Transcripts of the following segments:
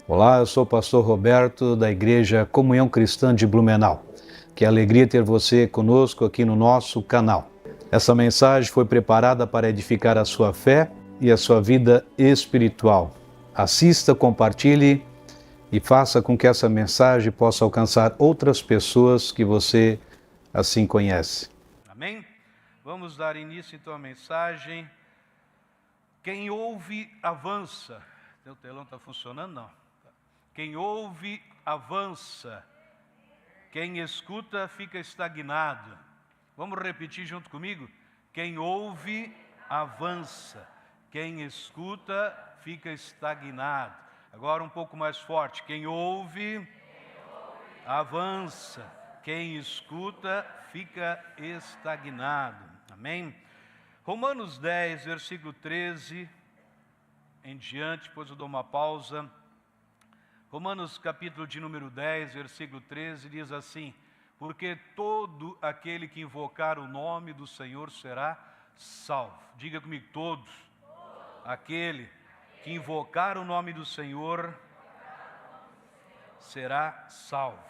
Olá, eu sou o pastor Roberto da Igreja Comunhão Cristã de Blumenau. Que alegria ter você conosco aqui no nosso canal. Essa mensagem foi preparada para edificar a sua fé e a sua vida espiritual. Assista, compartilhe e faça com que essa mensagem possa alcançar outras pessoas que você assim conhece. Amém? Vamos dar início então à mensagem. Quem ouve, avança. O telão está funcionando? Não. Quem ouve, avança. Quem escuta, fica estagnado. Vamos repetir junto comigo? Quem ouve, avança. Quem escuta, fica estagnado. Agora um pouco mais forte. Quem ouve, avança. Quem escuta, fica estagnado. Amém? Romanos 10, versículo 13 em diante, depois eu dou uma pausa. Romanos capítulo de número 10, versículo 13, diz assim: porque todo aquele que invocar o nome do Senhor será salvo. Diga comigo, todos. Aquele que invocar o nome do Senhor será salvo.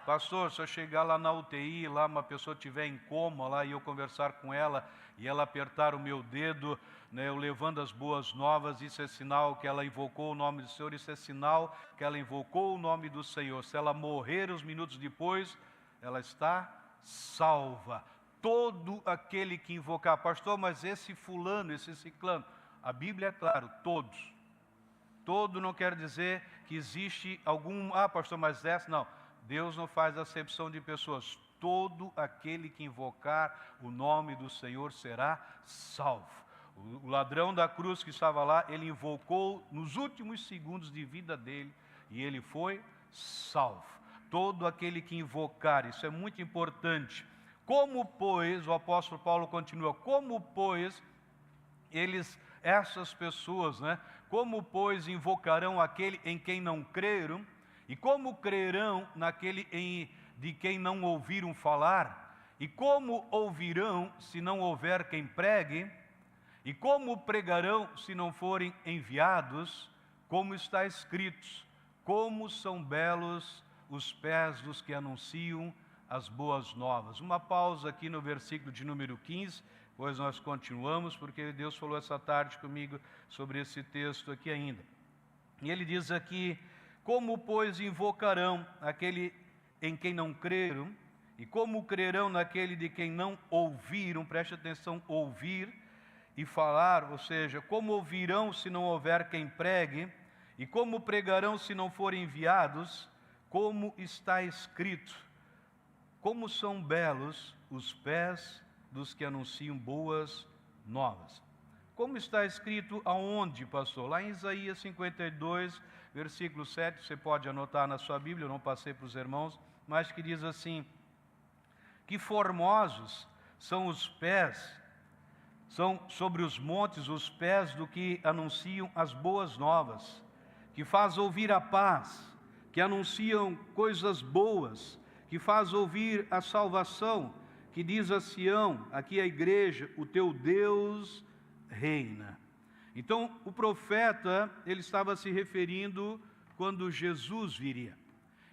Pastor, se eu chegar lá na UTI, lá uma pessoa estiver em coma lá e eu conversar com ela e ela apertar o meu dedo, né, eu levando as boas novas, isso é sinal que ela invocou o nome do Senhor, isso é sinal que ela invocou o nome do Senhor. Se ela morrer uns minutos depois, ela está salva. Todo aquele que invocar, pastor, mas esse fulano, esse ciclano, a Bíblia é claro, todos. Todo não quer dizer que existe algum, pastor, mas essa não. Deus não faz acepção de pessoas. Todo aquele que invocar o nome do Senhor será salvo. O ladrão da cruz que estava lá, ele invocou nos últimos segundos de vida dele e ele foi salvo. Todo aquele que invocar, isso é muito importante. Como, pois, o apóstolo Paulo continua, como, pois, essas pessoas, né? Como, pois, invocarão aquele em quem não creram? E como crerão naquele de quem não ouviram falar? E como ouvirão se não houver quem pregue? E como pregarão se não forem enviados? Como está escrito: como são belos os pés dos que anunciam as boas novas. Uma pausa aqui no versículo de número 15, pois nós continuamos, porque Deus falou essa tarde comigo sobre esse texto aqui ainda. E ele diz aqui: como, pois, invocarão aquele em quem não creram? E como crerão naquele de quem não ouviram? Preste atenção, ouvir e falar, ou seja, como ouvirão se não houver quem pregue? E como pregarão se não forem enviados? Como está escrito: como são belos os pés dos que anunciam boas novas. Como está escrito aonde, pastor? Lá em Isaías 52, versículo 7, você pode anotar na sua Bíblia, eu não passei para os irmãos, mas que diz assim: que formosos são os pés, são sobre os montes os pés do que anunciam as boas novas, que faz ouvir a paz, que anunciam coisas boas, que faz ouvir a salvação, que diz a Sião, aqui a igreja, o teu Deus reina. Então, o profeta, ele estava se referindo quando Jesus viria.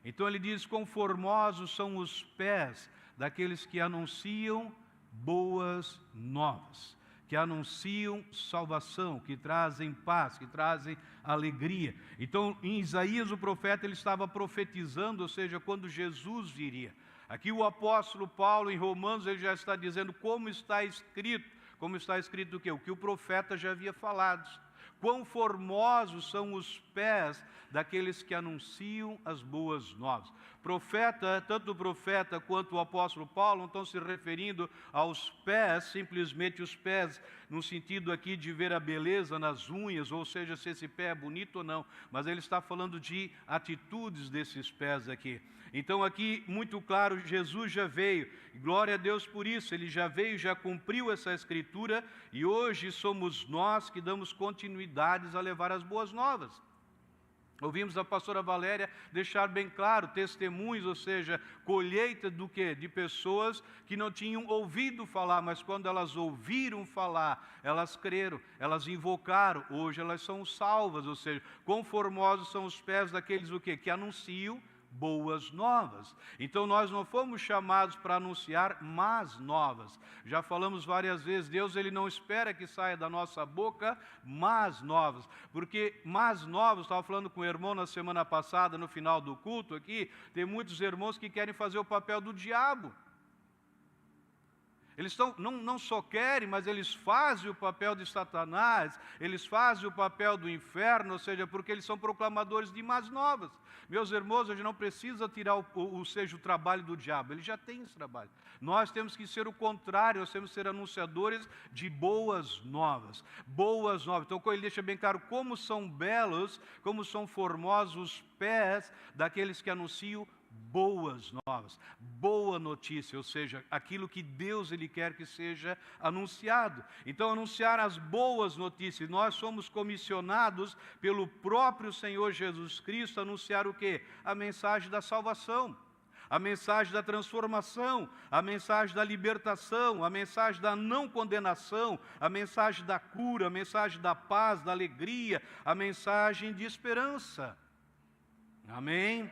Então ele diz: quão formosos são os pés daqueles que anunciam boas novas, que anunciam salvação, que trazem paz, que trazem alegria. Então, em Isaías, o profeta, ele estava profetizando, ou seja, quando Jesus viria. Aqui o apóstolo Paulo, em Romanos, ele já está dizendo como está escrito. Como está escrito o quê? O que o profeta já havia falado. Quão formosos são os pés daqueles que anunciam as boas novas. Profeta, tanto o profeta quanto o apóstolo Paulo não estão se referindo aos pés, simplesmente os pés, no sentido aqui de ver a beleza nas unhas, ou seja, se esse pé é bonito ou não, mas ele está falando de atitudes desses pés aqui. Então aqui, muito claro, Jesus já veio, glória a Deus por isso, ele já veio, já cumpriu essa escritura, e hoje somos nós que damos continuidades a levar as boas novas. Ouvimos a pastora Valéria deixar bem claro, testemunhos, ou seja, colheita do quê? De pessoas que não tinham ouvido falar, mas quando elas ouviram falar, elas creram, elas invocaram, hoje elas são salvas, ou seja, quão formosos são os pés daqueles o quê? Que anunciam boas novas. Então nós não fomos chamados para anunciar más novas. Já falamos várias vezes, Deus ele não espera que saia da nossa boca más novas, porque más novas, estava falando com o irmão na semana passada, no final do culto aqui, tem muitos irmãos que querem fazer o papel do diabo. Eles não só querem, mas eles fazem o papel de Satanás, eles fazem o papel do inferno, ou seja, porque eles são proclamadores de más novas. Meus irmãos, a gente não precisa tirar o trabalho do diabo, ele já tem esse trabalho. Nós temos que ser o contrário, nós temos que ser anunciadores de boas novas. Boas novas. Então, ele deixa bem claro como são belos, como são formosos os pés daqueles que anunciam boas novas, boa notícia, ou seja, aquilo que Deus ele quer que seja anunciado. Então, anunciar as boas notícias, nós somos comissionados pelo próprio Senhor Jesus Cristo a anunciar o quê? A mensagem da salvação, a mensagem da transformação, a mensagem da libertação, a mensagem da não condenação, a mensagem da cura, a mensagem da paz, da alegria, a mensagem de esperança. Amém?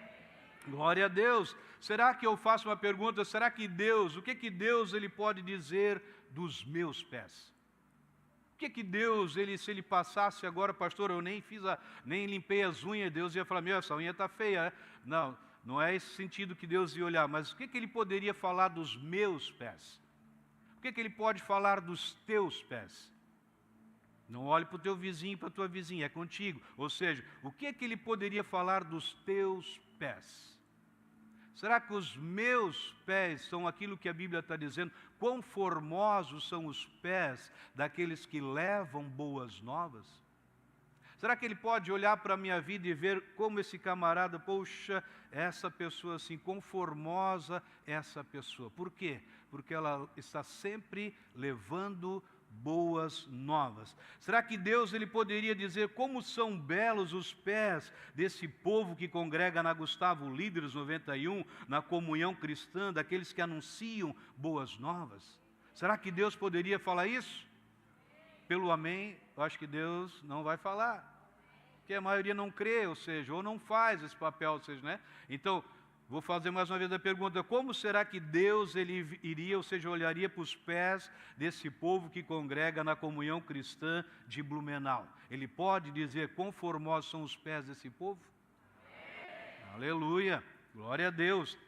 Glória a Deus. Será que eu faço uma pergunta, será que Deus, o que Deus ele pode dizer dos meus pés? O que Deus, se ele passasse agora, pastor, eu nem limpei as unhas, Deus ia falar, essa unha está feia, né? Não é esse sentido que Deus ia olhar, mas o que ele poderia falar dos meus pés? O que ele pode falar dos teus pés? Não olhe para o teu vizinho e para a tua vizinha, é contigo. Ou seja, o que ele poderia falar dos teus pés? Será que os meus pés são aquilo que a Bíblia está dizendo? Quão formosos são os pés daqueles que levam boas novas? Será que ele pode olhar para a minha vida e ver como esse camarada, poxa, essa pessoa assim, quão formosa é essa pessoa? Por quê? Porque ela está sempre levando boas novas. Será que Deus ele poderia dizer como são belos os pés desse povo que congrega na Gustavo Líderes 91, na comunhão cristã, daqueles que anunciam boas novas? Será que Deus poderia falar isso? Pelo amém, eu acho que Deus não vai falar, porque a maioria não crê, ou seja, ou não faz esse papel, ou seja, né? Então, vou fazer mais uma vez a pergunta, como será que Deus ele iria, ou seja, olharia para os pés desse povo que congrega na comunhão cristã de Blumenau? Ele pode dizer quão formosos são os pés desse povo? Aleluia, glória a Deus.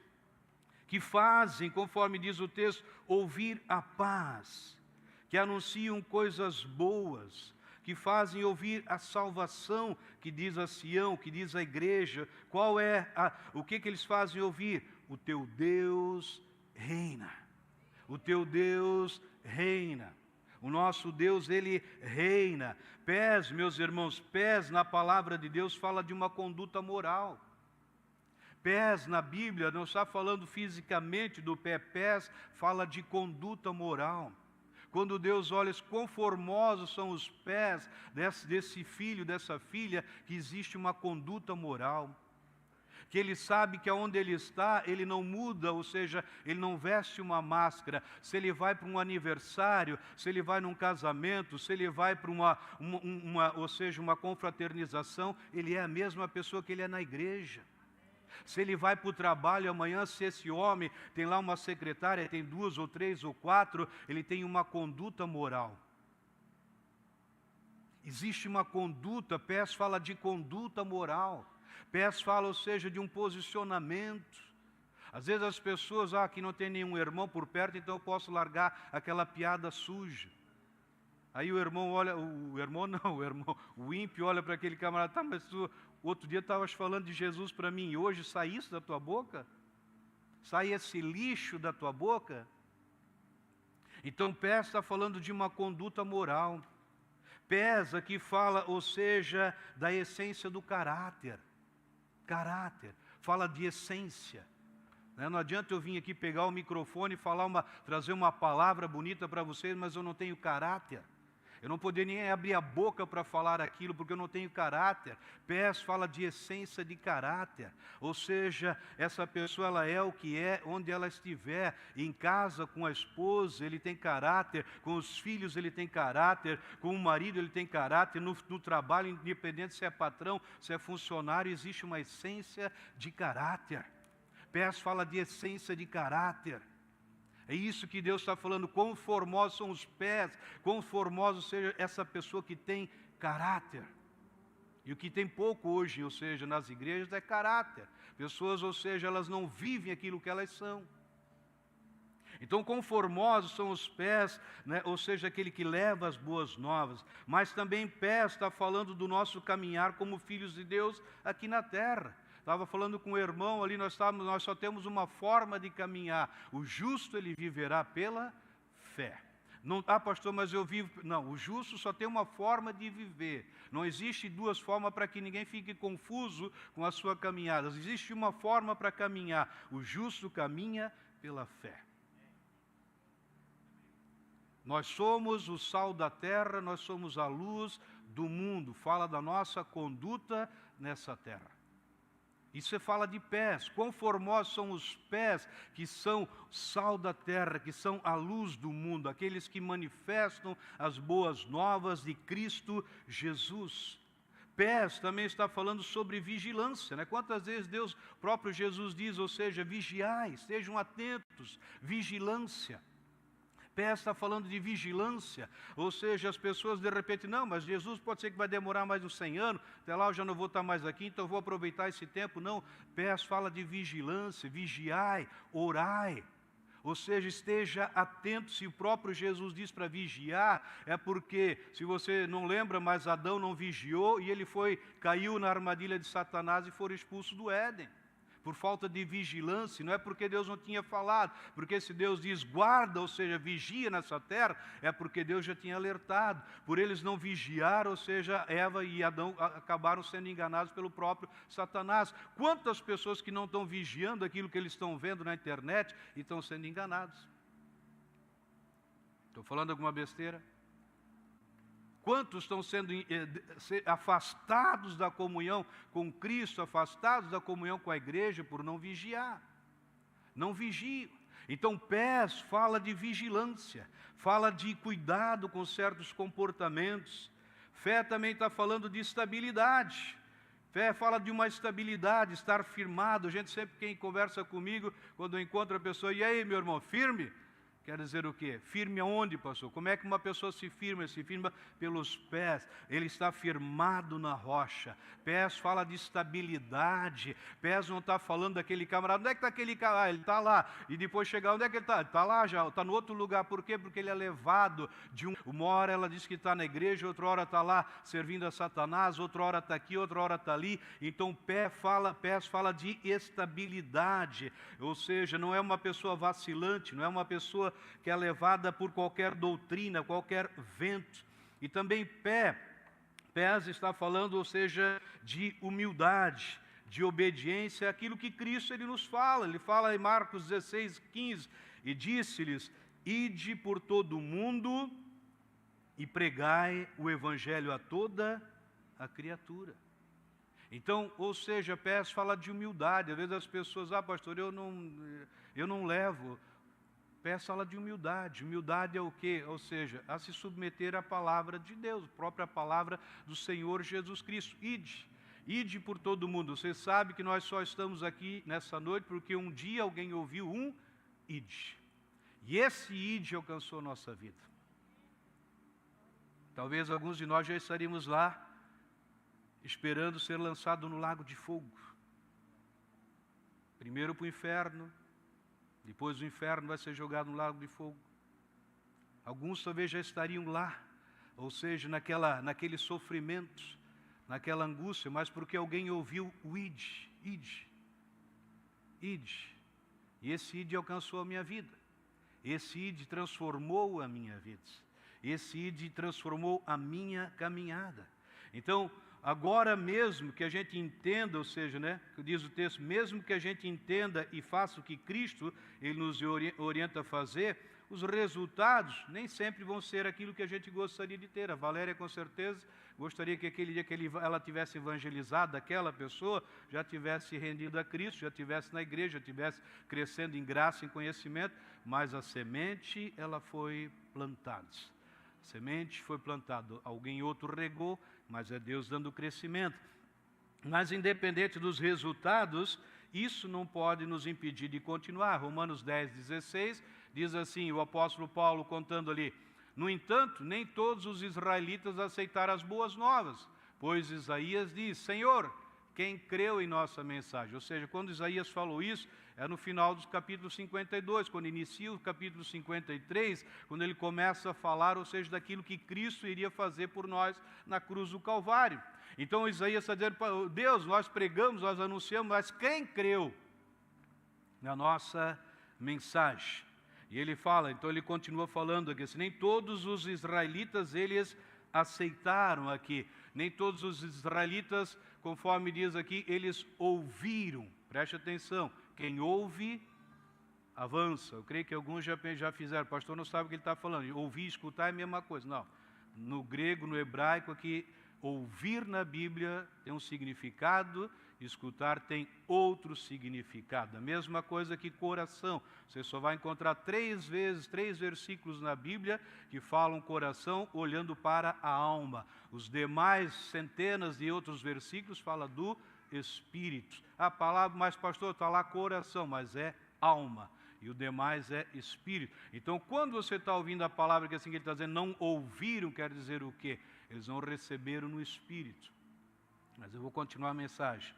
Que fazem, conforme diz o texto, ouvir a paz, que anunciam coisas boas, que fazem ouvir a salvação, que diz a Sião, que diz a igreja. O que eles fazem ouvir? O teu Deus reina. O teu Deus reina. O nosso Deus, ele reina. Pés, meus irmãos, pés na palavra de Deus fala de uma conduta moral. Pés na Bíblia não está falando fisicamente do pé, pés fala de conduta moral. Quando Deus olha quão formosos são os pés desse filho, dessa filha, que existe uma conduta moral, que ele sabe que aonde ele está, ele não muda, ou seja, ele não veste uma máscara. Se ele vai para um aniversário, se ele vai num casamento, se ele vai para uma confraternização, ele é a mesma pessoa que ele é na igreja. Se ele vai para o trabalho amanhã, se esse homem tem lá uma secretária, tem 2 ou 3 ou 4, ele tem uma conduta moral. Existe uma conduta, pés fala de conduta moral. Pés fala, ou seja, de um posicionamento. Às vezes as pessoas, aqui não tem nenhum irmão por perto, então eu posso largar aquela piada suja. Aí o irmão olha, o ímpio olha para aquele camarada, tá, mas tu, outro dia estavas falando de Jesus para mim, e hoje sai isso da tua boca? Sai esse lixo da tua boca? Então pés está falando de uma conduta moral. Pés aqui fala, ou seja, da essência do caráter. Caráter, fala de essência. Não adianta eu vir aqui pegar o microfone e trazer uma palavra bonita para vocês, mas eu não tenho caráter. Eu não poderia nem abrir a boca para falar aquilo, porque eu não tenho caráter. Pés fala de essência de caráter. Ou seja, essa pessoa ela é o que é, onde ela estiver. Em casa, com a esposa, ele tem caráter. Com os filhos, ele tem caráter. Com o marido, ele tem caráter. No trabalho, independente se é patrão, se é funcionário, existe uma essência de caráter. Pés fala de essência de caráter. É isso que Deus está falando, quão formosos são os pés, quão formoso seja essa pessoa que tem caráter. E o que tem pouco hoje, ou seja, nas igrejas, é caráter. Pessoas, ou seja, elas não vivem aquilo que elas são. Então, quão formosos são os pés, né? Ou seja, aquele que leva as boas novas. Mas também pés está falando do nosso caminhar como filhos de Deus aqui na terra. Estava falando com o irmão ali, nós só temos uma forma de caminhar. O justo, ele viverá pela fé. Não, pastor, mas eu vivo... Não, o justo só tem uma forma de viver. Não existe duas formas para que ninguém fique confuso com a sua caminhada. Existe uma forma para caminhar. O justo caminha pela fé. Nós somos o sal da terra, nós somos a luz do mundo. Fala da nossa conduta nessa terra. E você fala de pés, quão formosos são os pés que são sal da terra, que são a luz do mundo, aqueles que manifestam as boas novas de Cristo Jesus. Pés também está falando sobre vigilância, né? Quantas vezes Deus, próprio Jesus diz, ou seja, vigiai, estejam atentos, vigilância. Pés está falando de vigilância, ou seja, as pessoas de repente, não, mas Jesus pode ser que vai demorar mais uns 100 anos, até lá eu já não vou estar mais aqui, então eu vou aproveitar esse tempo. Não, Pés fala de vigilância, vigiai, orai, ou seja, esteja atento. Se o próprio Jesus diz para vigiar, é porque, se você não lembra, mas Adão não vigiou e ele caiu na armadilha de Satanás e foi expulso do Éden. Por falta de vigilância, não é porque Deus não tinha falado, porque se Deus diz guarda, ou seja, vigia nessa terra, é porque Deus já tinha alertado. Por eles não vigiar, ou seja, Eva e Adão acabaram sendo enganados pelo próprio Satanás. Quantas pessoas que não estão vigiando aquilo que eles estão vendo na internet e estão sendo enganados? Estou falando alguma besteira? Quantos estão sendo afastados da comunhão com Cristo, afastados da comunhão com a igreja por não vigiar? Não vigiam. Então, pés fala de vigilância, fala de cuidado com certos comportamentos. Fé também está falando de estabilidade. Fé fala de uma estabilidade, estar firmado. Gente, sempre quem conversa comigo, quando eu encontro a pessoa, e aí, meu irmão, firme? Quer dizer o quê? Firme aonde, pastor? Como é que uma pessoa se firma? Se firma pelos pés. Ele está firmado na rocha. Pés fala de estabilidade. Pés não está falando daquele camarada. Onde é que está aquele camarada? Ah, ele está lá. E depois chegar, onde é que ele está? Ele está lá já, está no outro lugar. Por quê? Porque ele é levado de uma hora ela diz que está na igreja, outra hora está lá servindo a Satanás, outra hora está aqui, outra hora está ali. Então pés fala de estabilidade. Ou seja, não é uma pessoa vacilante, não é uma pessoa que é levada por qualquer doutrina, qualquer vento. E também pés está falando, ou seja, de humildade, de obediência, aquilo que Cristo ele nos fala. Ele fala em Marcos 16:15, e disse-lhes, ide por todo o mundo e pregai o evangelho a toda a criatura. Então, ou seja, pés fala de humildade. Às vezes as pessoas, pastor, eu não levo. Pés fala de humildade. Humildade é o quê? Ou seja, a se submeter à palavra de Deus, a própria palavra do Senhor Jesus Cristo. Ide por todo o mundo. Você sabe que nós só estamos aqui nessa noite porque um dia alguém ouviu um ide. E esse ide alcançou a nossa vida. Talvez alguns de nós já estaríamos lá, esperando ser lançado no lago de fogo. Primeiro para o inferno, depois o inferno vai ser jogado no lago de fogo. Alguns talvez já estariam lá, ou seja, naquele sofrimento, naquela angústia, mas porque alguém ouviu o ide. E esse ide alcançou a minha vida. Esse ide transformou a minha vida. Esse ide transformou a minha caminhada. Então, agora mesmo que a gente entenda, ou seja, né, que diz o texto, mesmo que a gente entenda e faça o que Cristo ele nos orienta a fazer, os resultados nem sempre vão ser aquilo que a gente gostaria de ter. A Valéria, com certeza, gostaria que aquele dia que ela tivesse evangelizado aquela pessoa, já tivesse rendido a Cristo, já tivesse na igreja, já tivesse crescendo em graça, em conhecimento, mas a semente, ela foi plantada. A semente foi plantada, alguém outro regou, mas é Deus dando crescimento. Mas independente dos resultados, isso não pode nos impedir de continuar. Romanos 10:16 diz assim, o apóstolo Paulo contando ali: no entanto, nem todos os israelitas aceitaram as boas novas, pois Isaías diz: Senhor, quem creu em nossa mensagem? Ou seja, quando Isaías falou isso, é no final dos capítulos 52, quando inicia o capítulo 53, quando ele começa a falar, ou seja, daquilo que Cristo iria fazer por nós na cruz do Calvário. Então Isaías está dizendo: Deus, nós pregamos, nós anunciamos, mas quem creu na nossa mensagem? E ele fala, então ele continua falando aqui, assim, nem todos os israelitas eles aceitaram aqui, nem todos os israelitas, conforme diz aqui, eles ouviram. Preste atenção, quem ouve, avança. Eu creio que alguns já fizeram, o pastor não sabe o que ele está falando, ouvir e escutar é a mesma coisa. Não, no grego, no hebraico aqui, ouvir na Bíblia tem um significado, escutar tem outro significado. A mesma coisa que coração. Você só vai encontrar 3 versículos na Bíblia que falam coração olhando para a alma. Os demais centenas de outros versículos falam do espírito. A palavra, mas pastor, está lá coração, mas é alma. E o demais é espírito. Então, quando você está ouvindo a palavra, que assim que ele está dizendo, não ouviram, quer dizer o quê? Eles não receberam no espírito. Mas eu vou continuar a mensagem.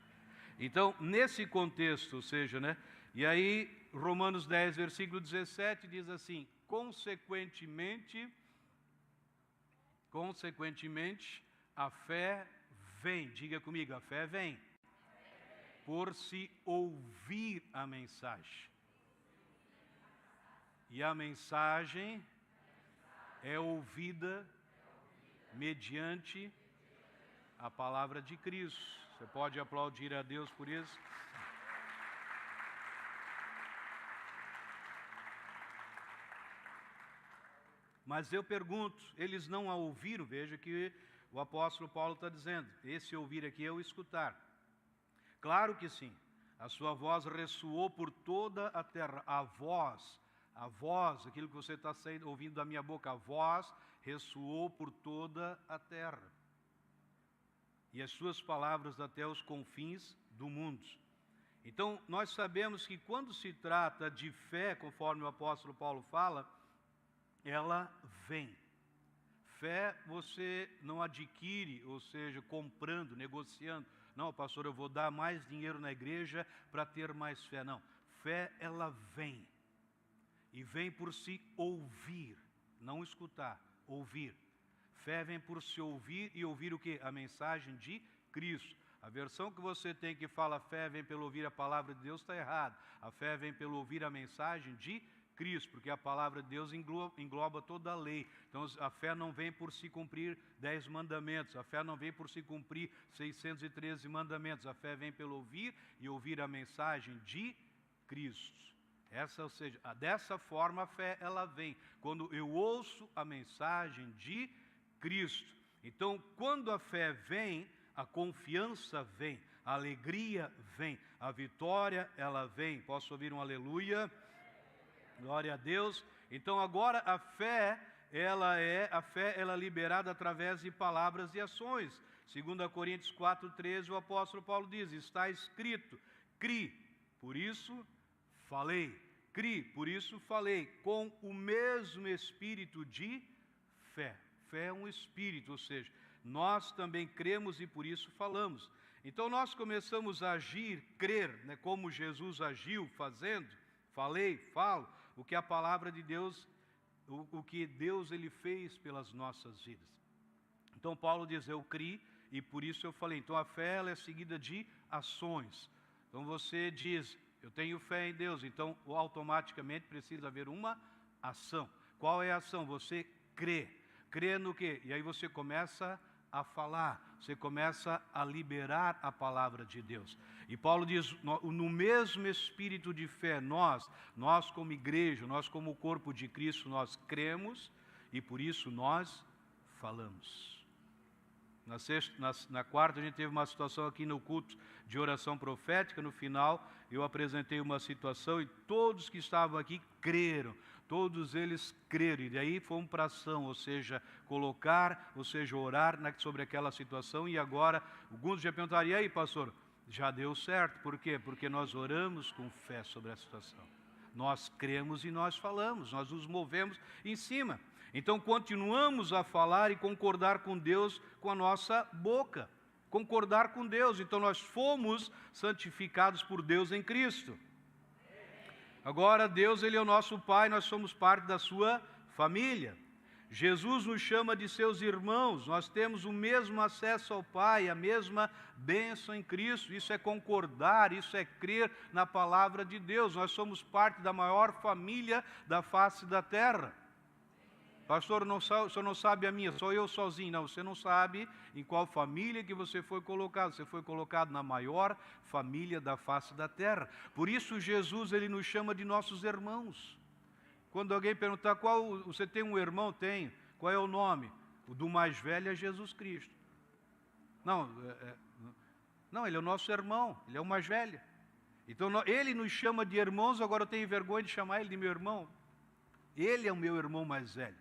Então, nesse contexto, ou seja, né? E aí, Romanos 10, versículo 17, diz assim: consequentemente, a fé vem. Diga comigo, a fé vem. Por se ouvir a mensagem. E a mensagem é ouvida mediante a palavra de Cristo. Você pode aplaudir a Deus por isso? Mas eu pergunto, eles não a ouviram? Veja que o apóstolo Paulo está dizendo, esse ouvir aqui é o escutar. Claro que sim, a sua voz ressoou por toda a terra, a voz, aquilo que você está ouvindo da minha boca, a voz ressoou por toda a terra. E as suas palavras até os confins do mundo. Então, nós sabemos que quando se trata de fé, conforme o apóstolo Paulo fala, ela vem. Fé você não adquire, ou seja, comprando, negociando. Não, pastor, eu vou dar mais dinheiro na igreja para ter mais fé. Não, fé ela vem. E vem por se ouvir, não escutar, ouvir. Fé vem por se ouvir e ouvir o quê? A mensagem de Cristo. A versão que você tem que fala fé vem pelo ouvir a palavra de Deus está errado. A fé vem pelo ouvir a mensagem de Cristo, porque a palavra de Deus engloba toda a lei. Então a fé não vem por se cumprir 10 mandamentos, a fé não vem por se cumprir 613 mandamentos, a fé vem pelo ouvir e ouvir a mensagem de Cristo. Ou seja, dessa forma a fé ela vem, quando eu ouço a mensagem de Cristo. Então, quando a fé vem, a confiança vem, a alegria vem, a vitória ela vem. Posso ouvir um aleluia? Glória a Deus. Então, agora a fé ela é liberada através de palavras e ações. 2 Coríntios 4:13, o apóstolo Paulo diz: está escrito, cri, por isso falei, cri, por isso falei, com o mesmo espírito de fé. Fé é um espírito, ou seja, nós também cremos e por isso falamos. Então nós começamos a agir, crer, né, como Jesus agiu, fazendo, falei, falo, o que a palavra de Deus, o que Deus ele fez pelas nossas vidas. Então Paulo diz, eu criei e por isso eu falei. Então a fé ela é seguida de ações. Então você diz, eu tenho fé em Deus, então automaticamente precisa haver uma ação. Qual é a ação? Você crê. Crê no quê? E aí você começa a falar, você começa a liberar a palavra de Deus. E Paulo diz, no mesmo espírito de fé, nós como igreja, nós como corpo de Cristo, nós cremos e por isso nós falamos. Na quarta, a gente teve uma situação aqui no culto de oração profética. No final, eu apresentei uma situação e todos que estavam aqui creram. Todos eles creram. E daí fomos para ação, ou seja, orar sobre aquela situação. E agora, alguns já perguntaram, e aí, pastor, já deu certo. Por quê? Porque nós oramos com fé sobre a situação. Nós cremos e nós falamos, nós nos movemos em cima. Então, continuamos a falar e concordar com Deus com a nossa boca. Concordar com Deus. Então, nós fomos santificados por Deus em Cristo. Agora, Deus, Ele é o nosso Pai, nós somos parte da sua família. Jesus nos chama de seus irmãos, nós temos o mesmo acesso ao Pai, a mesma bênção em Cristo. Isso é concordar, isso é crer na palavra de Deus. Nós somos parte da maior família da face da terra. Pastor, o senhor não sabe a minha, sou eu sozinho. Não, você não sabe em qual família que você foi colocado. Você foi colocado na maior família da face da terra. Por isso Jesus, Ele nos chama de nossos irmãos. Quando alguém perguntar, você tem um irmão? Tenho. Qual é o nome? O do mais velho é Jesus Cristo. Não, ele é o nosso irmão, ele é o mais velho. Então, ele nos chama de irmãos, agora eu tenho vergonha de chamar ele de meu irmão. Ele é o meu irmão mais velho.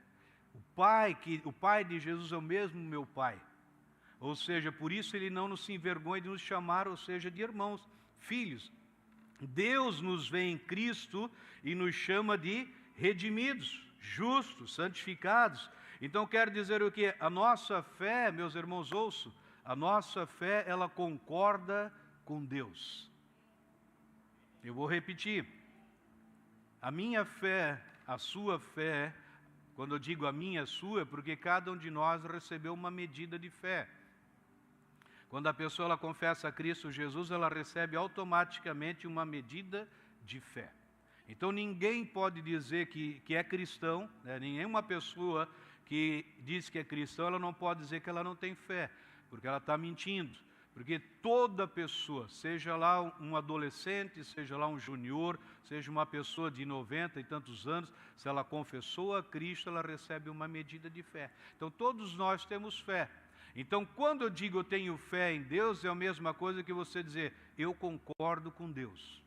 O pai de Jesus é o mesmo meu pai. Ou seja, por isso ele não se envergonha de nos chamar, ou seja, de irmãos, filhos. Deus nos vê em Cristo e nos chama de redimidos, justos, santificados. Então quero dizer o que? A nossa fé, meus irmãos, ouçam, a nossa fé, ela concorda com Deus. Eu vou repetir. A minha fé, a sua fé, quando eu digo a minha, a sua, é porque cada um de nós recebeu uma medida de fé. Quando a pessoa ela confessa a Cristo Jesus, ela recebe automaticamente uma medida de fé. Então ninguém pode dizer que é cristão, né? Nenhuma pessoa que diz que é cristão, ela não pode dizer que ela não tem fé, porque ela está mentindo. Porque toda pessoa, seja lá um adolescente, seja lá um junior, seja uma pessoa de 90 e tantos anos, se ela confessou a Cristo, ela recebe uma medida de fé. Então todos nós temos fé. Então quando eu digo eu tenho fé em Deus, é a mesma coisa que você dizer, eu concordo com Deus.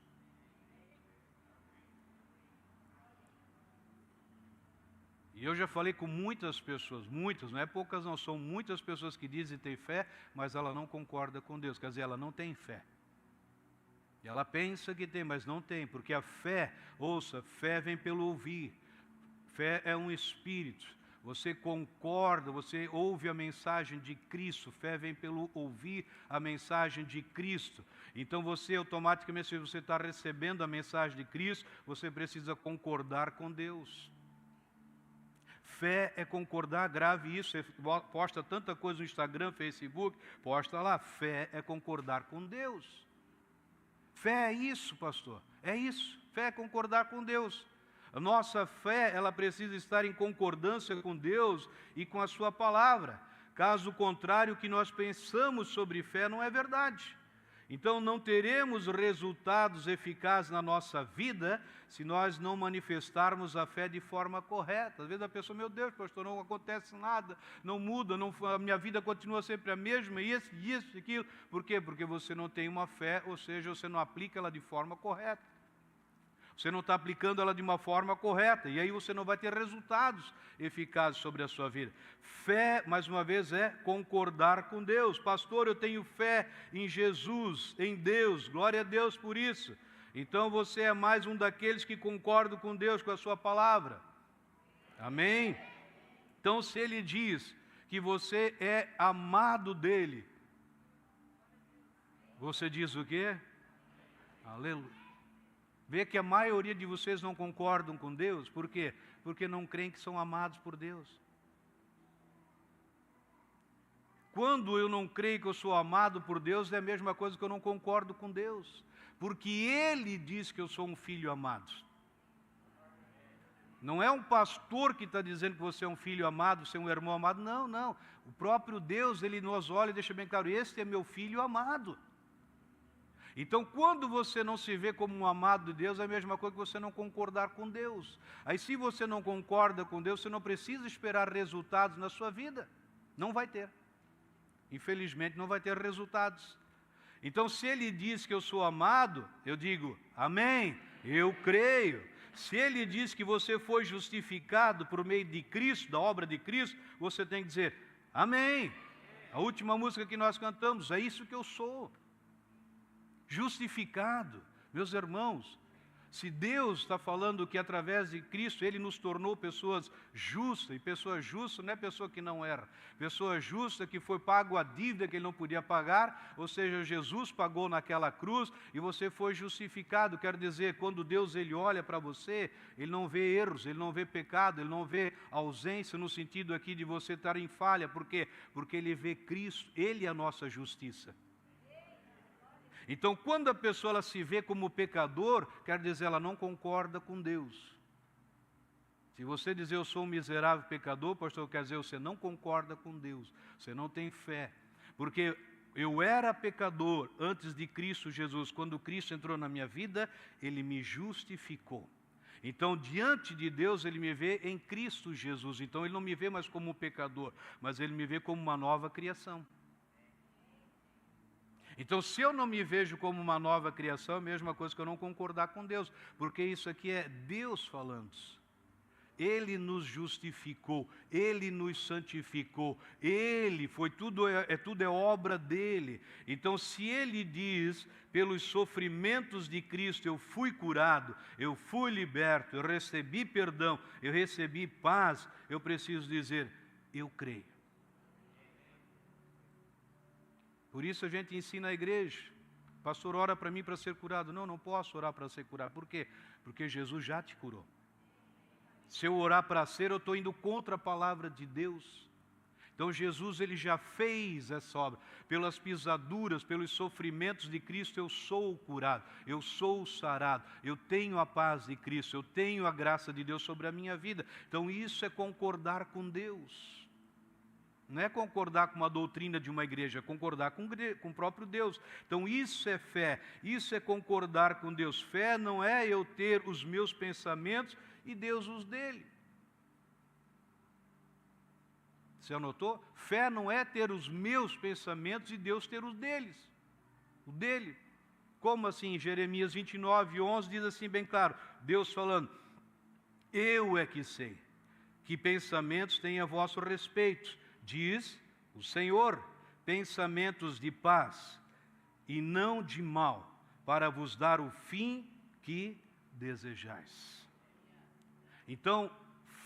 E eu já falei com muitas pessoas, muitas, não é poucas não, são muitas pessoas que dizem ter fé, mas ela não concorda com Deus, quer dizer, ela não tem fé. E ela pensa que tem, mas não tem, porque a fé, ouça, fé vem pelo ouvir, fé é um espírito, você concorda, você ouve a mensagem de Cristo, fé vem pelo ouvir a mensagem de Cristo. Então você automaticamente, se você está recebendo a mensagem de Cristo, você precisa concordar com Deus. Fé é concordar, grave isso, você posta tanta coisa no Instagram, Facebook, posta lá, fé é concordar com Deus. Fé é isso, pastor, é isso, fé é concordar com Deus. A nossa fé, ela precisa estar em concordância com Deus e com a sua palavra. Caso contrário, o que nós pensamos sobre fé não é verdade. Então não teremos resultados eficazes na nossa vida se nós não manifestarmos a fé de forma correta. Às vezes a pessoa, meu Deus, pastor, não acontece nada, não muda, a minha vida continua sempre a mesma, isso, aquilo. Por quê? Porque você não tem uma fé, ou seja, você não aplica ela de forma correta. Você não está aplicando ela de uma forma correta, e aí você não vai ter resultados eficazes sobre a sua vida. Fé, mais uma vez, é concordar com Deus. Pastor, eu tenho fé em Jesus, em Deus, glória a Deus por isso. Então você é mais um daqueles que concordam com Deus, com a sua palavra. Amém? Então se Ele diz que você é amado dEle, você diz o quê? Aleluia. Vê que a maioria de vocês não concordam com Deus, por quê? Porque não creem que são amados por Deus. Quando eu não creio que eu sou amado por Deus, é a mesma coisa que eu não concordo com Deus, porque Ele diz que eu sou um filho amado. Não é um pastor que está dizendo que você é um filho amado, você é um irmão amado. Não, não. O próprio Deus, Ele nos olha e deixa bem claro, este é meu filho amado. Então, quando você não se vê como um amado de Deus, é a mesma coisa que você não concordar com Deus. Aí, se você não concorda com Deus, você não precisa esperar resultados na sua vida. Não vai ter. Infelizmente, não vai ter resultados. Então, se Ele diz que eu sou amado, eu digo, amém, eu creio. Se Ele diz que você foi justificado por meio de Cristo, da obra de Cristo, você tem que dizer, amém. A última música que nós cantamos, é isso que eu sou. Justificado. Meus irmãos, se Deus está falando que através de Cristo Ele nos tornou pessoas justas, e pessoa justa não é pessoa que não erra, pessoa justa que foi pago a dívida que Ele não podia pagar, ou seja, Jesus pagou naquela cruz e você foi justificado. Quer dizer, quando Deus Ele olha para você, Ele não vê erros, Ele não vê pecado, Ele não vê ausência no sentido aqui de você estar em falha. Por quê? Porque Ele vê Cristo, Ele é a nossa justiça. Então, quando a pessoa ela se vê como pecador, quer dizer, ela não concorda com Deus. Se você dizer eu sou um miserável pecador, pastor, quer dizer, você não concorda com Deus, você não tem fé. Porque eu era pecador antes de Cristo Jesus, quando Cristo entrou na minha vida, Ele me justificou. Então, diante de Deus, Ele me vê em Cristo Jesus. Então, Ele não me vê mais como um pecador, mas Ele me vê como uma nova criação. Então, se eu não me vejo como uma nova criação, é a mesma coisa que eu não concordar com Deus, porque isso aqui é Deus falando. Ele nos justificou, Ele nos santificou, Ele foi tudo é obra dEle. Então, se Ele diz, pelos sofrimentos de Cristo eu fui curado, eu fui liberto, eu recebi perdão, eu recebi paz, eu preciso dizer, eu creio. Por isso a gente ensina a igreja, pastor, ora para mim para ser curado. Não, não posso orar para ser curado. Por quê? Porque Jesus já te curou. Se eu orar para ser, eu estou indo contra a palavra de Deus. Então Jesus, Ele já fez essa obra. Pelas pisaduras, pelos sofrimentos de Cristo, eu sou curado, eu sou sarado, eu tenho a paz de Cristo, eu tenho a graça de Deus sobre a minha vida. Então isso é concordar com Deus. Não é concordar com uma doutrina de uma igreja, é concordar com o próprio Deus. Então isso é fé, isso é concordar com Deus. Fé não é eu ter os meus pensamentos e Deus os dele. Você anotou? Fé não é ter os meus pensamentos e Deus ter os deles. O dele. Como assim? Jeremias 29:11 diz assim bem claro, Deus falando, eu é que sei que pensamentos têm a vosso respeito, diz o Senhor, pensamentos de paz e não de mal, para vos dar o fim que desejais. Então,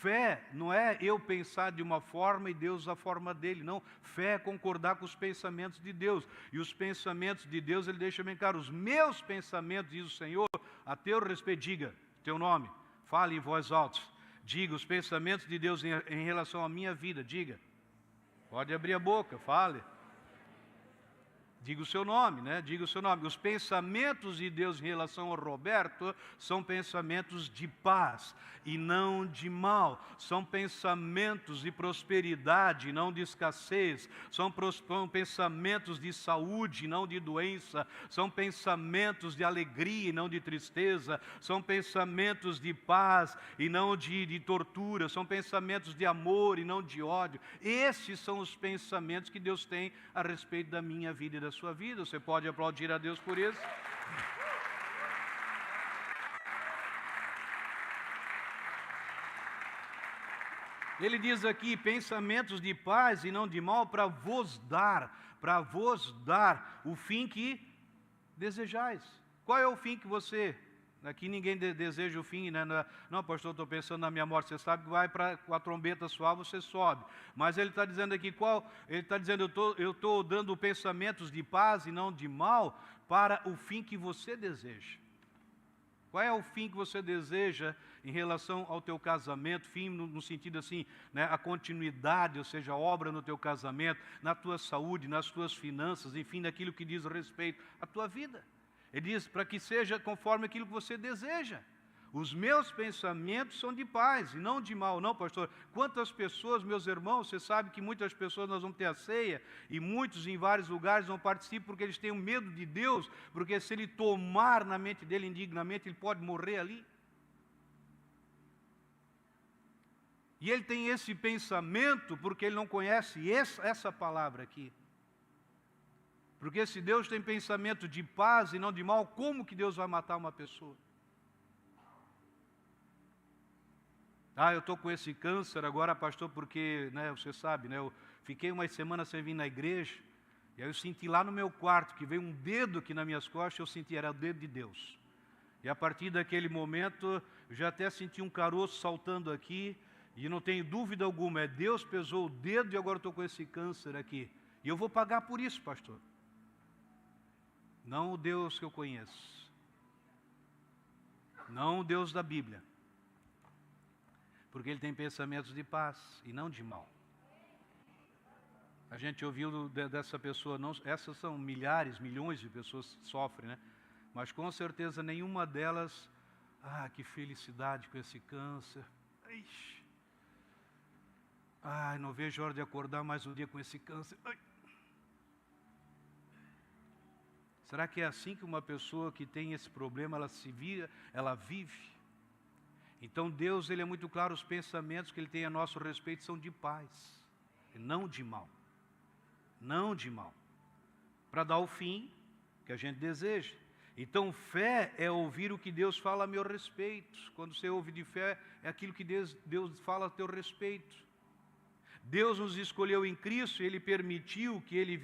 fé não é eu pensar de uma forma e Deus a forma dele, não. Fé é concordar com os pensamentos de Deus. E os pensamentos de Deus, Ele deixa bem claro, os meus pensamentos, diz o Senhor, a teu respeito, diga teu nome, fale em voz alta, diga os pensamentos de Deus em relação à minha vida, diga. Pode abrir a boca, fale. Diga o seu nome, né? Diga o seu nome. Os pensamentos de Deus em relação ao Roberto são pensamentos de paz e não de mal. São pensamentos de prosperidade, não de escassez. São pensamentos de saúde, não de doença. São pensamentos de alegria e não de tristeza. São pensamentos de paz e não de tortura. São pensamentos de amor e não de ódio. Esses são os pensamentos que Deus tem a respeito da minha vida e da sua vida. Você pode aplaudir a Deus por isso? Ele diz aqui, pensamentos de paz e não de mal, para vos dar o fim que desejais. Qual é o fim que você... Aqui ninguém deseja o fim, né? Não, pastor, estou pensando na minha morte. Você sabe que vai para com a trombeta suave, você sobe. Mas ele está dizendo aqui ele está dizendo, eu estou dando pensamentos de paz e não de mal para o fim que você deseja. Qual é o fim que você deseja em relação ao teu casamento? Fim no sentido assim, né, a continuidade, ou seja, a obra no teu casamento, na tua saúde, nas tuas finanças, enfim, naquilo que diz respeito à tua vida. Ele diz para que seja conforme aquilo que você deseja. Os meus pensamentos são de paz e não de mal. Não, pastor, quantas pessoas, meus irmãos, você sabe que muitas pessoas nós vamos ter a ceia e muitos em vários lugares não participam porque eles têm medo de Deus, porque se ele tomar na mente dele indignamente, ele pode morrer ali. E ele tem esse pensamento porque ele não conhece essa palavra aqui. Porque se Deus tem pensamento de paz e não de mal, como que Deus vai matar uma pessoa? Eu estou com esse câncer agora, pastor, porque, você sabe, eu fiquei umas semanas sem vir na igreja, e aí eu senti lá no meu quarto, que veio um dedo aqui nas minhas costas, eu senti, era o dedo de Deus. E a partir daquele momento, eu já até senti um caroço saltando aqui, e não tenho dúvida alguma, Deus pesou o dedo e agora estou com esse câncer aqui. E eu vou pagar por isso, pastor. Não o Deus que eu conheço. Não o Deus da Bíblia. Porque ele tem pensamentos de paz e não de mal. A gente ouviu dessa pessoa, essas são milhares, milhões de pessoas que sofrem, mas com certeza nenhuma delas, que felicidade com esse câncer. Ixi. Não vejo a hora de acordar mais um dia com esse câncer. Será que é assim que uma pessoa que tem esse problema, ela vive? Então Deus, ele é muito claro, os pensamentos que ele tem a nosso respeito são de paz, e não de mal. Não de mal. Para dar o fim que a gente deseja. Então fé é ouvir o que Deus fala a meu respeito. Quando você ouve de fé, é aquilo que Deus fala a teu respeito. Deus nos escolheu em Cristo, Ele permitiu que Ele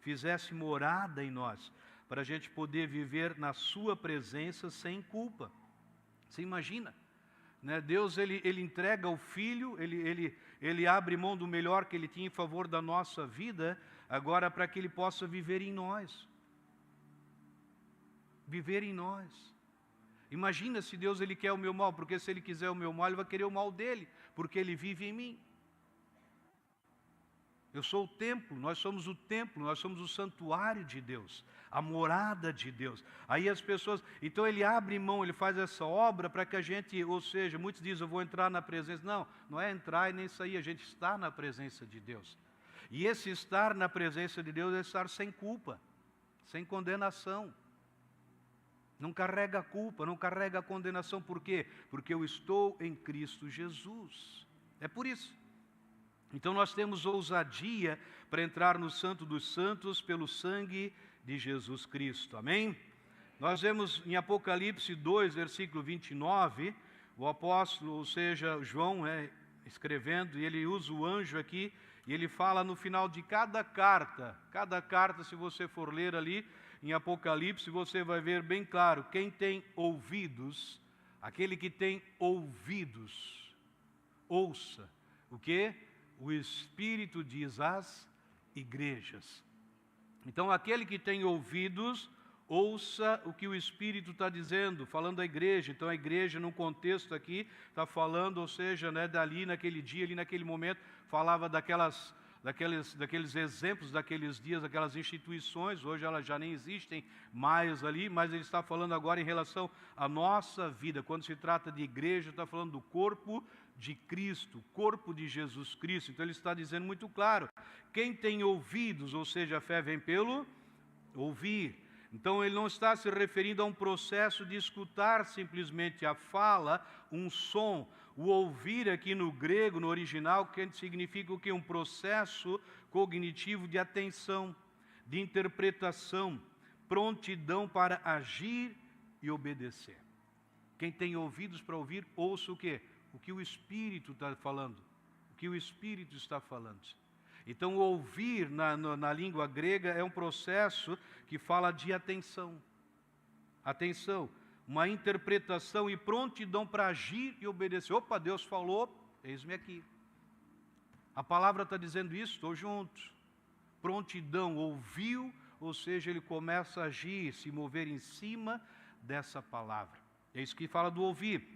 fizesse morada em nós, para a gente poder viver na sua presença sem culpa. Você imagina, Deus ele entrega o Filho, ele abre mão do melhor que Ele tinha em favor da nossa vida, agora para que Ele possa viver em nós. Viver em nós. Imagina se Deus ele quer o meu mal, porque se Ele quiser o meu mal, Ele vai querer o mal dele, porque Ele vive em mim. Eu sou o templo, nós somos o templo, nós somos o santuário de Deus, a morada de Deus. Aí as pessoas, então ele abre mão, ele faz essa obra para que a gente, ou seja, muitos dizem, eu vou entrar na presença. Não, não é entrar e nem sair, a gente está na presença de Deus. E esse estar na presença de Deus é estar sem culpa, sem condenação. Não carrega culpa, não carrega condenação, por quê? Porque eu estou em Cristo Jesus. É por isso. Então nós temos ousadia para entrar no Santo dos Santos pelo sangue de Jesus Cristo, amém? Nós vemos em Apocalipse 2, versículo 29, o apóstolo, ou seja, João, escrevendo, e ele usa o anjo aqui, e ele fala no final de cada carta, se você for ler ali em Apocalipse, você vai ver bem claro, quem tem ouvidos, aquele que tem ouvidos, ouça, o quê? O Espírito diz às igrejas. Então, aquele que tem ouvidos, ouça o que o Espírito está dizendo, falando à igreja. Então, a igreja, num contexto aqui, está falando, ou seja, dali naquele dia, ali naquele momento, falava daqueles exemplos, daqueles dias, daquelas instituições. Hoje elas já nem existem mais ali, mas ele está falando agora em relação à nossa vida. Quando se trata de igreja, está falando do corpo de Cristo, corpo de Jesus Cristo. Então ele está dizendo muito claro, quem tem ouvidos, ou seja, a fé vem pelo ouvir. Então ele não está se referindo a um processo de escutar simplesmente a fala, um som. O ouvir aqui no grego, no original, que significa o quê? Um processo cognitivo de atenção, de interpretação, prontidão para agir e obedecer. Quem tem ouvidos para ouvir, ouça o quê? O que o Espírito está falando, o que o Espírito está falando. Então, ouvir na língua grega é um processo que fala de atenção. Atenção, uma interpretação e prontidão para agir e obedecer. Opa, Deus falou, eis-me aqui. A palavra está dizendo isso, estou junto. Prontidão, ouviu, ou seja, ele começa a agir, se mover em cima dessa palavra. É isso que fala do ouvir.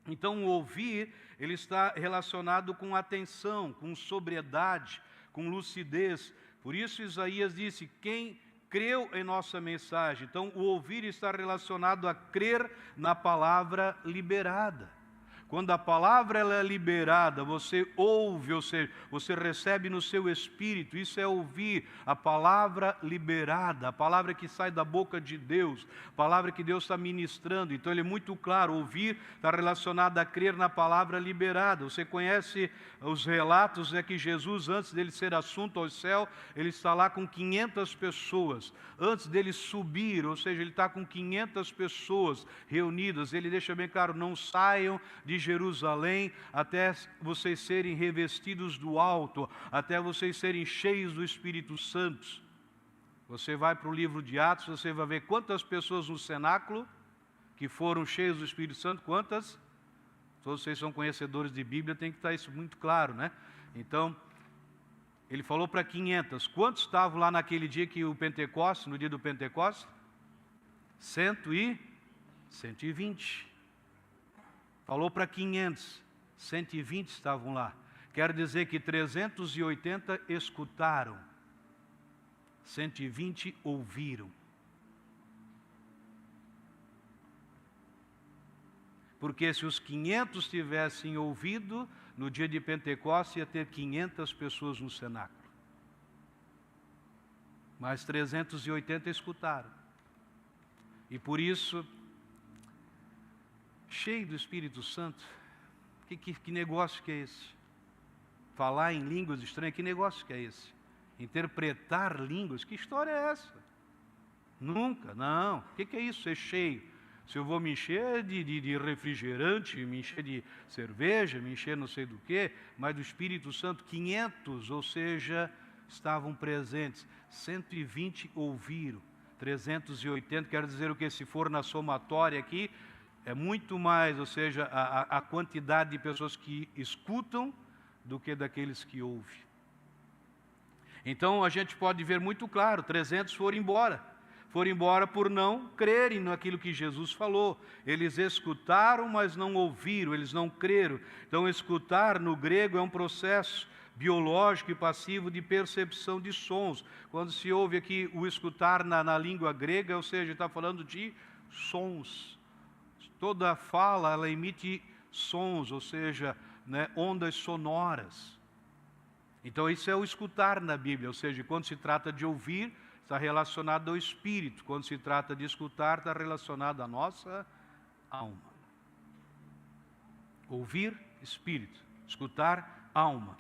Então, o ouvir, ele está relacionado com atenção, com sobriedade, com lucidez. Por isso, Isaías disse, quem creu em nossa mensagem. Então, o ouvir está relacionado a crer na palavra liberada. Quando a palavra ela é liberada, você ouve, ou seja, você recebe no seu espírito. Isso é ouvir a palavra liberada, a palavra que sai da boca de Deus, a palavra que Deus está ministrando. Então ele é muito claro, ouvir está relacionado a crer na palavra liberada. Você conhece os relatos, que Jesus, antes dele ser assunto ao céu, ele está lá com 500 pessoas. Antes dele subir, ou seja, ele está com 500 pessoas reunidas. Ele deixa bem claro, não saiam de Jerusalém até vocês serem revestidos do alto, até vocês serem cheios do Espírito Santo. Você vai para o livro de Atos, você vai ver quantas pessoas no cenáculo que foram cheios do Espírito Santo, quantas? Todos vocês são conhecedores de Bíblia, tem que estar isso muito claro, né? Então, ele falou para 500. Quantos estavam lá naquele dia que o Pentecostes, no dia do Pentecostes? 120. Falou para 500, 120 estavam lá. Quer dizer que 380 escutaram, 120 ouviram. Porque se os 500 tivessem ouvido, no dia de Pentecostes ia ter 500 pessoas no cenáculo. Mas 380 escutaram. E por isso, cheio do Espírito Santo, que negócio que é esse? Falar em línguas estranhas, que negócio que é esse? Interpretar línguas, que história é essa? Nunca, não. O que é isso, ser cheio? Se eu vou me encher de refrigerante, me encher de cerveja, me encher não sei do que, mas do Espírito Santo, 500, ou seja, estavam presentes, 120 ouviram, 380, quer dizer o que? Se for na somatória aqui, é muito mais, ou seja, a quantidade de pessoas que escutam do que daqueles que ouvem. Então a gente pode ver muito claro, 300 foram embora por não crerem naquilo que Jesus falou. Eles escutaram, mas não ouviram, eles não creram. Então escutar no grego é um processo biológico e passivo de percepção de sons. Quando se ouve aqui o escutar na língua grega, ou seja, está falando de sons. Toda fala, ela emite sons, ou seja, ondas sonoras. Então isso é o escutar na Bíblia, ou seja, quando se trata de ouvir, está relacionado ao Espírito. Quando se trata de escutar, está relacionado à nossa alma. Ouvir, Espírito. Escutar, alma.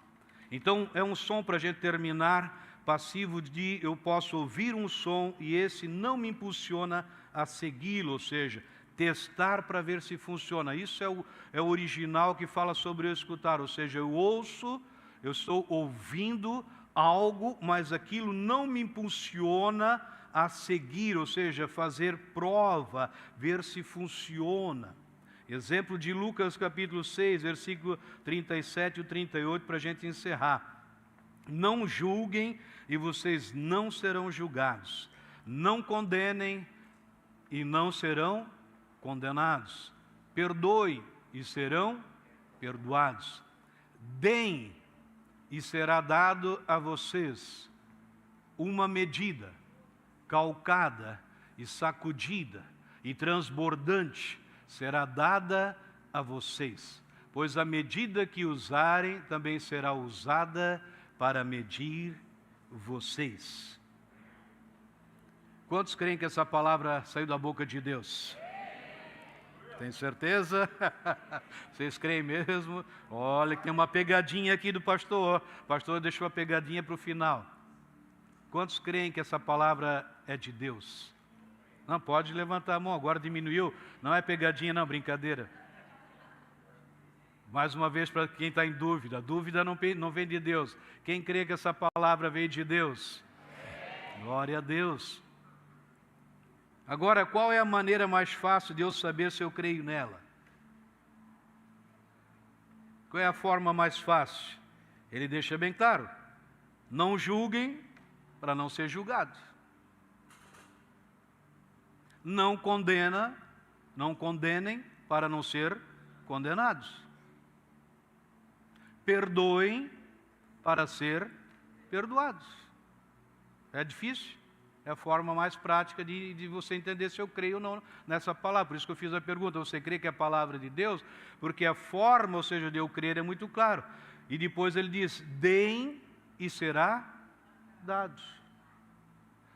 Então é um som, para a gente terminar, passivo de eu posso ouvir um som e esse não me impulsiona a segui-lo, ou seja, testar para ver se funciona. Isso é o original que fala sobre eu escutar, ou seja, eu ouço, eu estou ouvindo algo, mas aquilo não me impulsiona a seguir, ou seja, fazer prova, ver se funciona. Exemplo de Lucas capítulo 6, versículo 37 e 38, para a gente encerrar. Não julguem e vocês não serão julgados. Não condenem e não serão condenados. Perdoe e serão perdoados. Deem e será dado a vocês uma medida, calcada e sacudida e transbordante, será dada a vocês. Pois a medida que usarem também será usada para medir vocês. Quantos creem que essa palavra saiu da boca de Deus? Tem certeza? Vocês creem mesmo? Olha que tem uma pegadinha aqui do pastor. O pastor deixou a pegadinha para o final. Quantos creem que essa palavra é de Deus? Não, pode levantar a mão, agora diminuiu. Não é pegadinha não, brincadeira. Mais uma vez para quem está em dúvida. A dúvida não vem de Deus. Quem crê que essa palavra veio de Deus? Glória a Deus. Agora, qual é a maneira mais fácil de eu saber se eu creio nela? Qual é a forma mais fácil? Ele deixa bem claro. Não julguem para não ser julgado. Não condenem para não ser condenados. Perdoem para ser perdoados. É difícil? É a forma mais prática de você entender se eu creio ou não nessa palavra. Por isso que eu fiz a pergunta, você crê que é a palavra de Deus? Porque a forma, ou seja, de eu crer é muito claro. E depois ele diz, deem e será dado.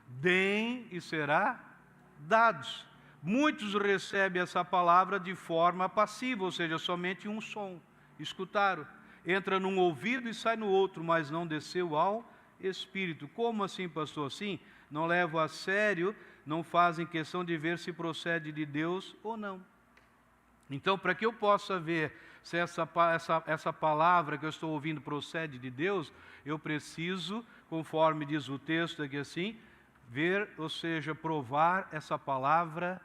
Deem e será dados. Muitos recebem essa palavra de forma passiva, ou seja, somente um som. Escutaram. Entra num ouvido e sai no outro, mas não desceu ao Espírito. Como assim, pastor? Assim, não levam a sério, não fazem questão de ver se procede de Deus ou não. Então, para que eu possa ver se essa palavra que eu estou ouvindo procede de Deus, eu preciso, conforme diz o texto aqui assim, ver, ou seja, provar essa palavra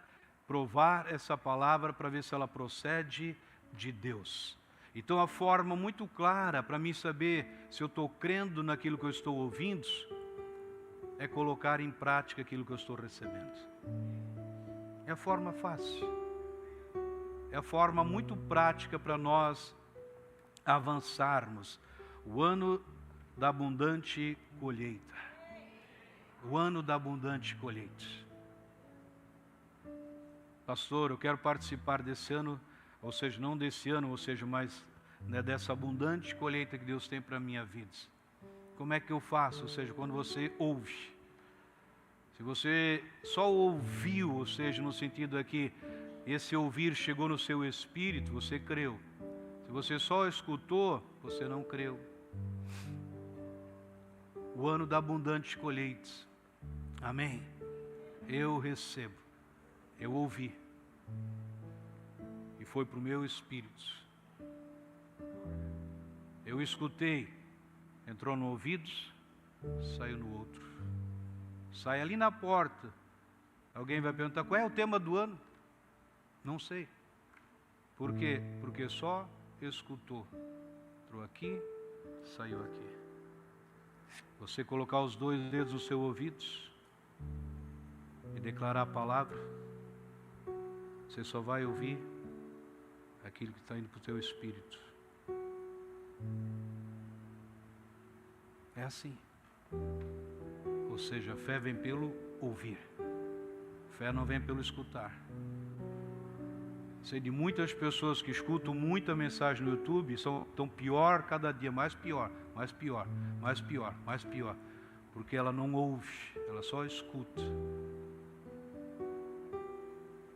para ver se ela procede de Deus. Então, a forma muito clara para mim saber se eu estou crendo naquilo que eu estou ouvindo é colocar em prática aquilo que eu estou recebendo. É a forma fácil. É a forma muito prática para nós avançarmos. O ano da abundante colheita. O ano da abundante colheita. Pastor, eu quero participar desse ano, ou seja, não desse ano, ou seja, mas dessa abundante colheita que Deus tem para a minha vida. Como é que eu faço? Ou seja, quando você ouve. Se você só ouviu, ou seja, no sentido aqui, esse ouvir chegou no seu espírito, você creu. Se você só escutou, você não creu. O ano da abundante colheita. Amém. Eu recebo. Eu ouvi. E foi para o meu espírito. Eu escutei. Entrou no ouvido, saiu no outro. Sai ali na porta. Alguém vai perguntar, qual é o tema do ano? Não sei. Por quê? Porque só escutou. Entrou aqui, saiu aqui. Você colocar os 2 dedos nos seus ouvidos e declarar a palavra, você só vai ouvir aquilo que está indo para o teu espírito. É assim. Ou seja, a fé vem pelo ouvir. Fé não vem pelo escutar. Sei de muitas pessoas que escutam muita mensagem no YouTube, estão pior cada dia, mais pior, mais pior, mais pior, mais pior. Porque ela não ouve, ela só escuta.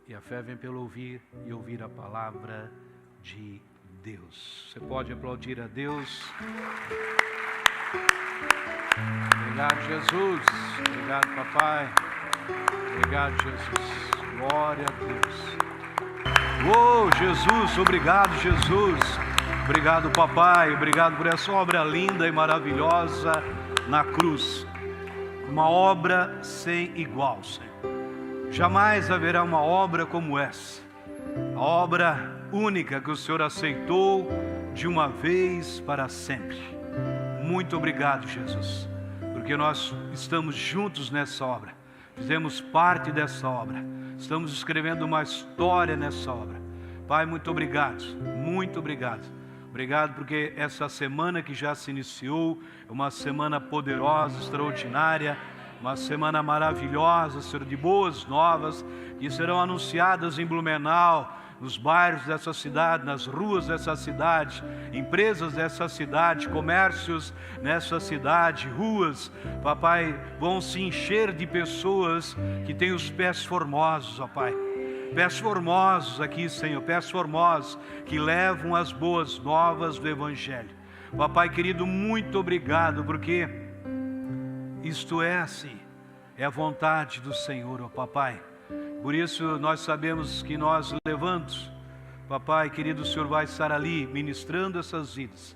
E a fé vem pelo ouvir e ouvir a palavra de Deus. Você pode aplaudir a Deus. Obrigado, Jesus. Obrigado, papai. Obrigado, Jesus. Glória a Deus. Oh, Jesus, obrigado, Jesus. Obrigado, papai. Obrigado por essa obra linda e maravilhosa na cruz. Uma obra sem igual, Senhor. Jamais haverá uma obra como essa. A obra única que o Senhor aceitou de uma vez para sempre. Muito obrigado, Jesus, porque nós estamos juntos nessa obra. Fizemos parte dessa obra. Estamos escrevendo uma história nessa obra. Pai, muito obrigado. Muito obrigado. Obrigado porque essa semana que já se iniciou é uma semana poderosa, extraordinária, uma semana maravilhosa, Senhor, de boas novas que serão anunciadas em Blumenau, nos bairros dessa cidade, nas ruas dessa cidade, empresas dessa cidade, comércios nessa cidade, ruas, papai, vão se encher de pessoas que têm os pés formosos, ó Pai. Pés formosos aqui, Senhor, pés formosos que levam as boas novas do Evangelho. Papai querido, muito obrigado, porque isto é assim, é a vontade do Senhor, ó Papai. Por isso nós sabemos que nós levamos, papai querido, o Senhor vai estar ali ministrando essas vidas.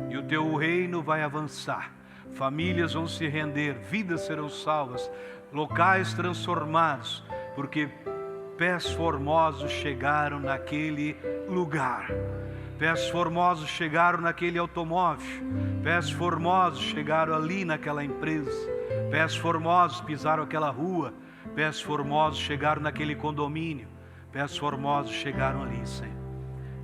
E o teu reino vai avançar. Famílias vão se render, vidas serão salvas, locais transformados, porque pés formosos chegaram naquele lugar. Pés formosos chegaram naquele automóvel. Pés formosos chegaram ali naquela empresa. Pés formosos pisaram aquela rua. Pés formosos chegaram naquele condomínio. Pés formosos chegaram ali, Senhor.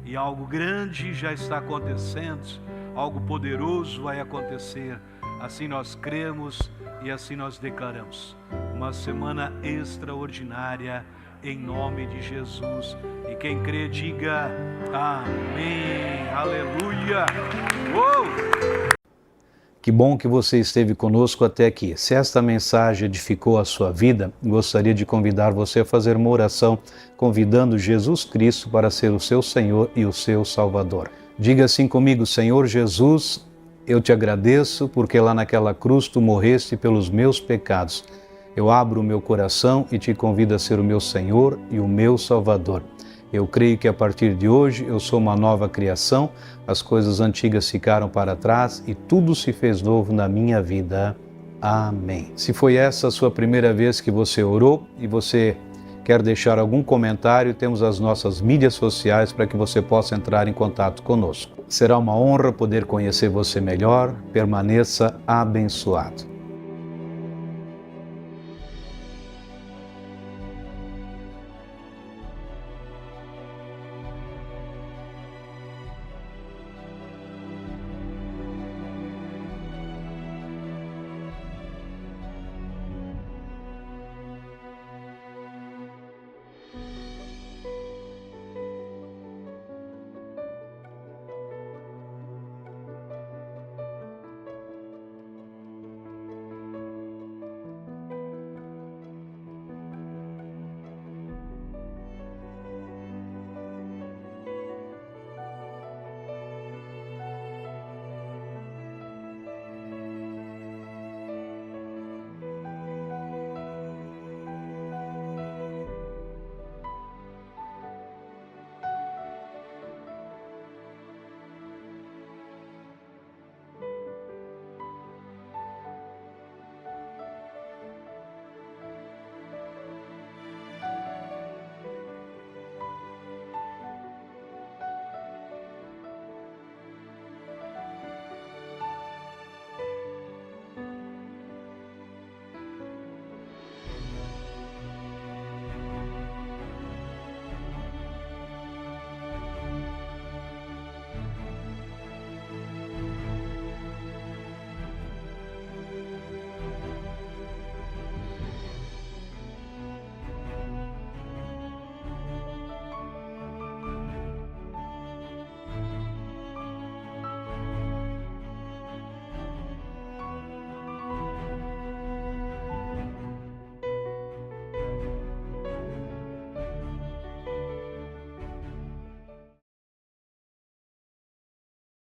E algo grande já está acontecendo. Algo poderoso vai acontecer. Assim nós cremos, E assim nós declaramos uma semana extraordinária em nome de Jesus. E quem crê, diga amém. Aleluia. Uou! Que bom que você esteve conosco até aqui. Se esta mensagem edificou a sua vida, gostaria de convidar você a fazer uma oração convidando Jesus Cristo para ser o seu Senhor e o seu Salvador. Diga assim comigo: Senhor Jesus, eu te agradeço porque lá naquela cruz tu morreste pelos meus pecados. Eu abro o meu coração e te convido a ser o meu Senhor e o meu Salvador. Eu creio que a partir de hoje eu sou uma nova criação, as coisas antigas ficaram para trás e tudo se fez novo na minha vida. Amém. Se foi essa a sua primeira vez que você orou e você quer deixar algum comentário, temos as nossas mídias sociais para que você possa entrar em contato conosco. Será uma honra poder conhecer você melhor. Permaneça abençoado.